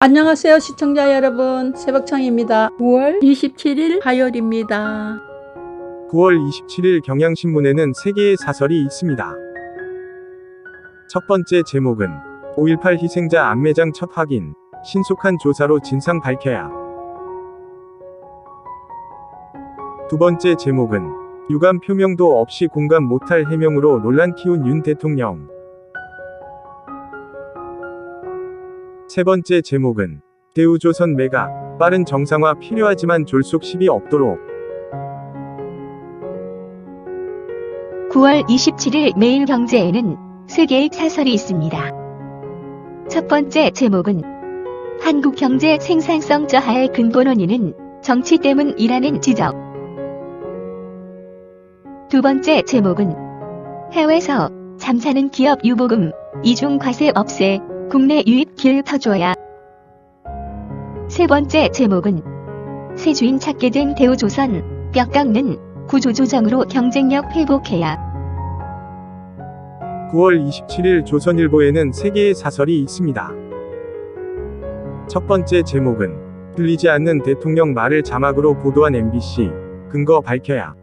안녕하세요 시청자 여러분, 새벽창입니다. 9월 27일 화요일입니다. 9월 27일 경향신문에는 3개의 사설이 있습니다. 첫 번째 제목은 5.18 희생자 안매장 첫 확인, 신속한 조사로 진상 밝혀야. 두 번째 제목은 유감 표명도 없이 공감 못할 해명으로 논란 키운 윤 대통령. 세 번째 제목은 대우조선 매각, 빠른 정상화 필요하지만 졸속 시비 없도록. 9월 27일 매일경제에는 3개의 사설이 있습니다. 첫 번째 제목은 한국 경제 생산성 저하의 근본 원인은 정치 때문이라는 지적. 두 번째 제목은 해외에서 잠사는 기업 유보금, 이중 과세 없애, 국내 유입 길 터줘야. 세 번째 제목은 새 주인 찾게 된 대우조선, 뼈 깎는 구조조정으로 경쟁력 회복해야. 9월 27일 조선일보에는 3개의 사설이 있습니다. 첫 번째 제목은 들리지 않는 대통령 말을 자막으로 보도한 MBC, 근거 밝혀야.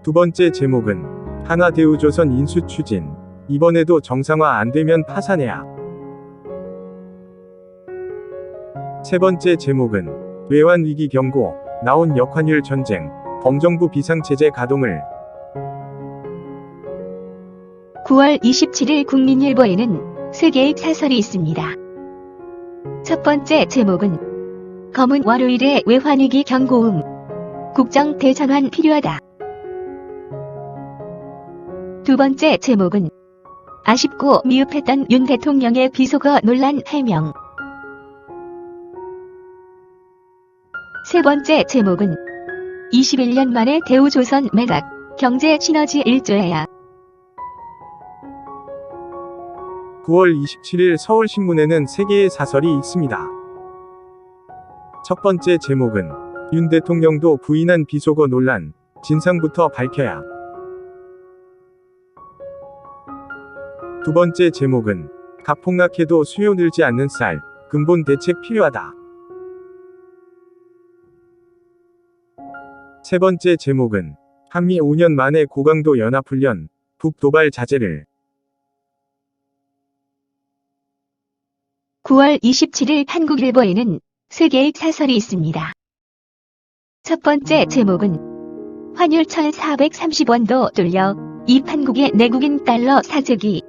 두 번째 제목은 한화대우조선 인수 추진, 이번에도 정상화 안되면 파산해야. 세 번째 제목은 외환위기 경고, 나온 역환율 전쟁, 범정부 비상체제 가동을. 9월 27일 국민일보에는 3개의 사설이 있습니다. 첫 번째 제목은 검은 월요일에 외환위기 경고음, 국정 대전환 필요하다. 두 번째 제목은 아쉽고 미흡했던 윤 대통령의 비속어 논란 해명. 세 번째 제목은 21년 만에 대우조선 매각, 경제 시너지 1조야. 9월 27일 서울신문에는 3개의 사설이 있습니다. 첫 번째 제목은 윤 대통령도 부인한 비속어 논란, 진상부터 밝혀야. 두 번째 제목은 값 폭락해도 수요 늘지 않는 쌀, 근본 대책 필요하다. 세 번째 제목은 한미 5년 만에 고강도 연합훈련, 북 도발 자제를. 9월 27일 한국일보에는 3개의 사설이 있습니다. 첫 번째 제목은 환율 1430원도 뚫려 입한국의 내국인 달러 사재기.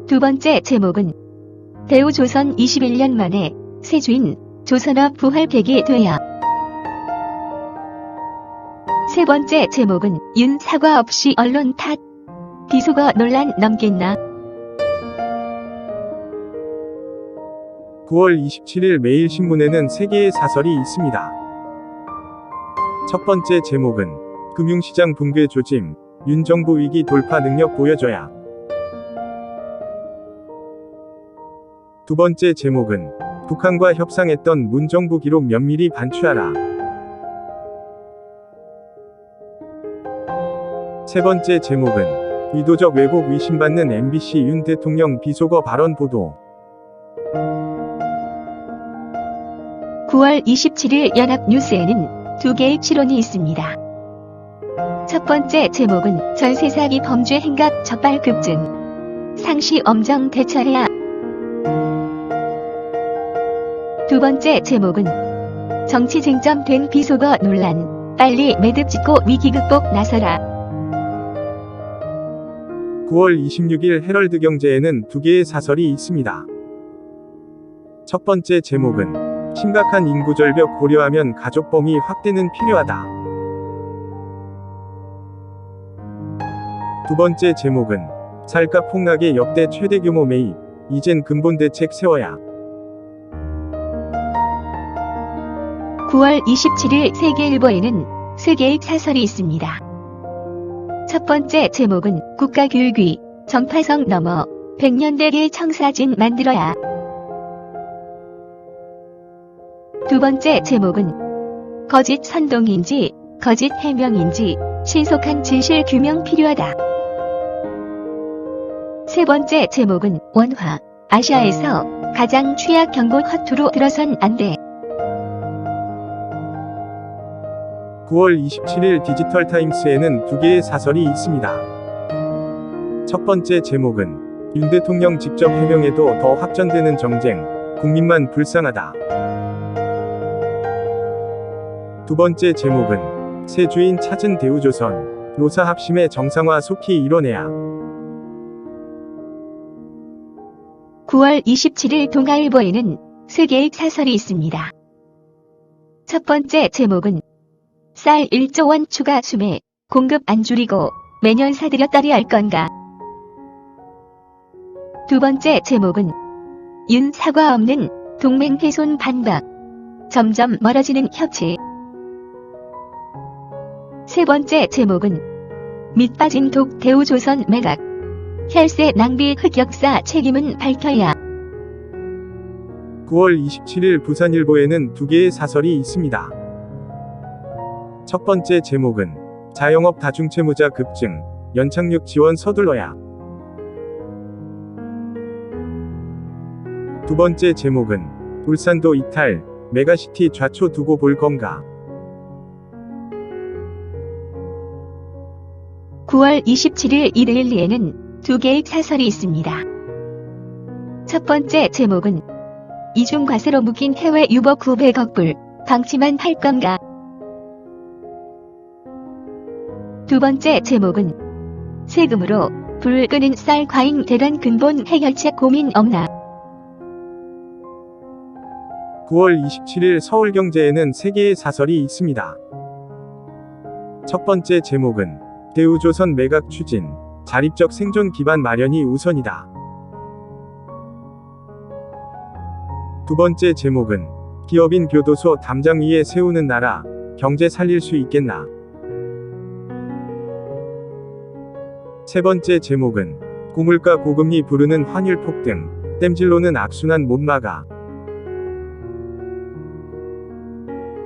두 번째 제목은 대우조선 21년 만에 새 주인, 조선업 부활백이 돼야. 세 번째 제목은 윤 사과 없이 언론 탓, 비속어 논란 넘겠나. 9월 27일 매일신문에는 3개의 사설이 있습니다. 첫 번째 제목은 금융시장 붕괴 조짐, 윤 정부 위기 돌파 능력 보여줘야. 두 번째 제목은 북한과 협상했던 문 정부 기록 면밀히 반추하라. 세 번째 제목은 의도적 왜곡 의심받는 MBC 윤 대통령 비속어 발언 보도. 9월 27일 연합뉴스에는 2개의 실론이 있습니다. 첫 번째 제목은 전세 사기 범죄 행각 적발 급증, 상시 엄정 대처해야. 두 번째 제목은 정치 쟁점된 비속어 논란, 빨리 매듭 짓고 위기 극복 나서라. 9월 26일 헤럴드 경제에는 2개의 사설이 있습니다. 첫 번째 제목은 심각한 인구 절벽 고려하면 가족 범위 확대는 필요하다. 두 번째 제목은 쌀값 폭락의 역대 최대 규모 매입, 이젠 근본 대책 세워야. 9월 27일 세계일보에는 3개의 사설이 있습니다. 첫 번째 제목은 국가교육위, 정파성 넘어 100년대계 청사진 만들어야. 두 번째 제목은 거짓 선동인지 거짓 해명인지 신속한 진실 규명 필요하다. 세 번째 제목은 원화. 아시아에서 가장 취약 경고 허투루 들어선 안 돼. 9월 27일 디지털 타임스에는 두 개의 사설이 있습니다. 첫 번째 제목은 윤 대통령 직접 해명해도 더 확전되는 정쟁, 국민만 불쌍하다. 두 번째 제목은 새 주인 찾은 대우조선, 노사 합심의 정상화 속히 이뤄내야. 9월 27일 동아일보에는 세 개의 사설이 있습니다. 첫 번째 제목은 쌀 1조 원 추가 수매, 공급 안 줄이고 매년 사들여 딸이 할 건가. 두 번째 제목은 윤 사과 없는 동맹 훼손 반박, 점점 멀어지는 협치. 세 번째 제목은 밑 빠진 독 대우조선 매각, 혈세 낭비 흑역사 책임은 밝혀야. 9월 27일 부산일보에는 두 개의 사설이 있습니다. 첫 번째 제목은 자영업 다중채무자 급증, 연착륙 지원 서둘러야. 두 번째 제목은 울산도 이탈, 메가시티 좌초 두고 볼 건가. 9월 27일 이데일리에는 두 개의 사설이 있습니다. 첫 번째 제목은 이중 과세로 묶인 해외 유보 900억 불, 방치만 할 건가. 두 번째 제목은 세금으로 불 끄는 쌀 과잉 대란 근본 해결책 고민 없나. 9월 27일 서울경제에는 세 개의 사설이 있습니다. 첫 번째 제목은 대우조선 매각 추진, 자립적 생존 기반 마련이 우선이다. 두 번째 제목은 기업인 교도소 담장 위에 세우는 나라, 경제 살릴 수 있겠나. 세 번째 제목은 고물가 고금리 부르는 환율 폭등, 땜질로는 악순환 못 막아.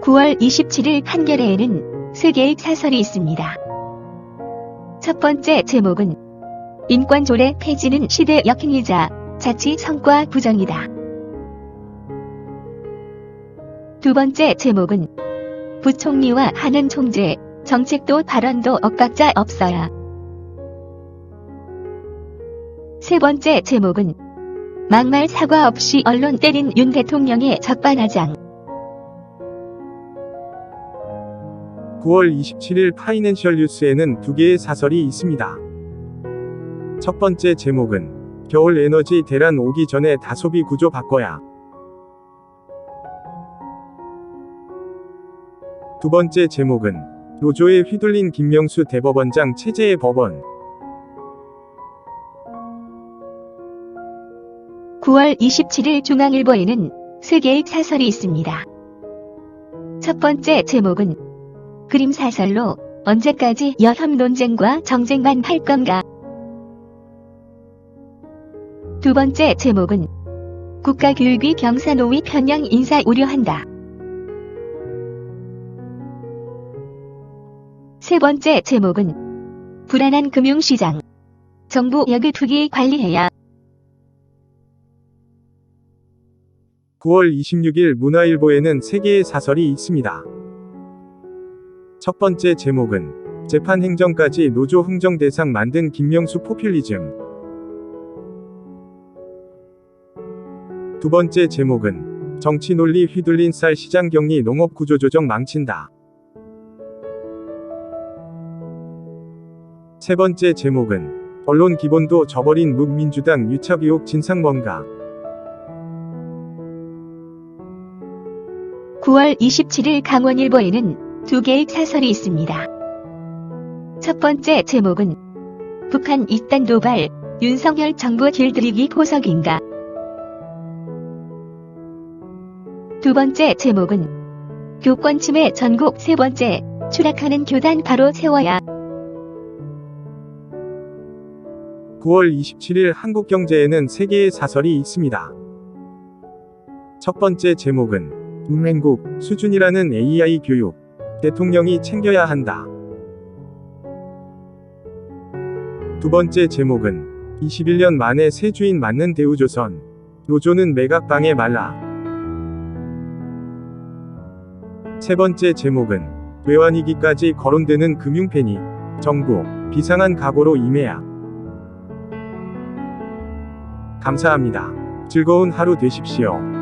9월 27일 한겨레에는 세 개의 사설이 있습니다. 첫 번째 제목은 인권조례 폐지는 시대 역행이자 자치 성과 부정이다. 두 번째 제목은 부총리와 하는 총재, 정책도 발언도 엇박자 없어야. 세 번째 제목은 막말 사과 없이 언론 때린 윤 대통령의 적반하장. 9월 27일 파이낸셜 뉴스에는 두 개의 사설이 있습니다. 첫 번째 제목은 겨울 에너지 대란 오기 전에 다소비 구조 바꿔야. 두 번째 제목은 노조에 휘둘린 김명수 대법원장 체제의 법원. 9월 27일 중앙일보에는 세 개의 사설이 있습니다. 첫 번째 제목은 그림 사설로 언제까지 여혐 논쟁과 정쟁만 할 건가. 두 번째 제목은 국가교육위 경사노위 편향 인사 우려한다. 세 번째 제목은 불안한 금융시장, 정부 여기 투기 관리해야. 9월 26일 문화일보에는 세 개의 사설이 있습니다. 첫 번째 제목은 재판 행정까지 노조 흥정 대상 만든 김명수 포퓰리즘. 두 번째 제목은 정치 논리 휘둘린 쌀 시장 격리 농업 구조 조정 망친다. 세 번째 제목은 언론 기본도 저버린 문민주당 유착 의혹 진상 뭔가. 9월 27일 강원일보에는 두 개의 사설이 있습니다. 첫 번째 제목은 북한 이딴 도발, 윤석열 정부 길들이기 포석인가. 두 번째 제목은 교권 침해 전국 세 번째, 추락하는 교단 바로 세워야. 9월 27일 한국경제에는 세 개의 사설이 있습니다. 첫 번째 제목은 운행국 수준이라는 AI 교육, 대통령이 챙겨야 한다. 두 번째 제목은 21년 만에 새 주인 맞는 대우조선. 노조는 매각방에 말라. 세 번째 제목은 외환위기까지 거론되는 금융패닉. 정부, 비상한 각오로 임해야. 감사합니다. 즐거운 하루 되십시오.